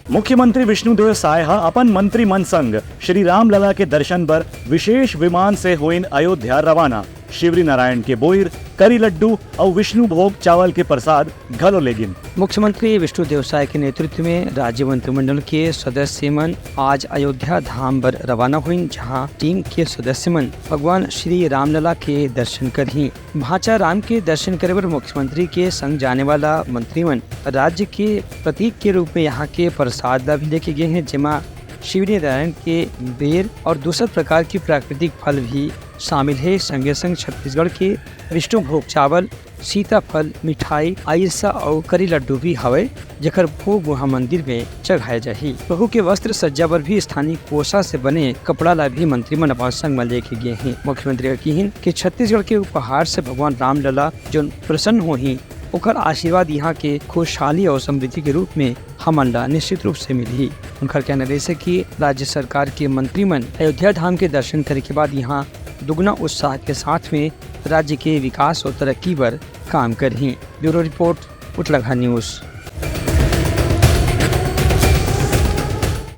मुख्यमंत्री विष्णुदेव साय अपन मंत्रिमंडल संग श्री राम लला के दर्शन बर विशेष विमान से हुईन अयोध्या रवाना। शिवरी नारायण के बोईर करी लड्डू और विष्णु भोग चावल के प्रसाद घलो लेगिन। मुख्यमंत्री विष्णुदेव साय के नेतृत्व में राज्य मंत्रिमंडल के सदस्य मन आज अयोध्या धाम पर रवाना हुई, जहां टीम के सदस्य मन भगवान श्री रामलला के दर्शन करही। भांचा राम के दर्शन करे पर मुख्यमंत्री के संग जाने वाला मंत्रीमन राज्य के प्रतीक के रूप में यहाँ के प्रसाद भी लेके गए हैं, जिसमें शिवरी नारायण के बेर और दूसरे प्रकार की प्राकृतिक फल भी शामिल है। संगे संग छत्तीसगढ़ के विष्णु भोग चावल, सीताफल, मिठाई, आइसा और करी लड्डू भी हवे, जेकर भोग वहाँ मंदिर में चढ़ाया जाही। प्रभु के वस्त्र सज्जा पर भी स्थानीय कोसा से बने कपड़ा ला भी मंत्रिमंडल अपन संग में लेके गए हैं। मुख्यमंत्री का कहन कि छत्तीसगढ़ के उपहार से भगवान रामलला जो प्रसन्न होही, ओकर आशीर्वाद यहाँ के खुशहाली और समृद्धि के रूप में हमन ला निश्चित रूप से मिली। उनका कहना है कि राज्य सरकार के मंत्रीमंडल अयोध्या धाम के दर्शन करे के बाद यहाँ दुगना उत्साह के साथ में राज्य के विकास और तरक्की पर काम करही। ब्यूरो रिपोर्ट, उतलाघा न्यूज़।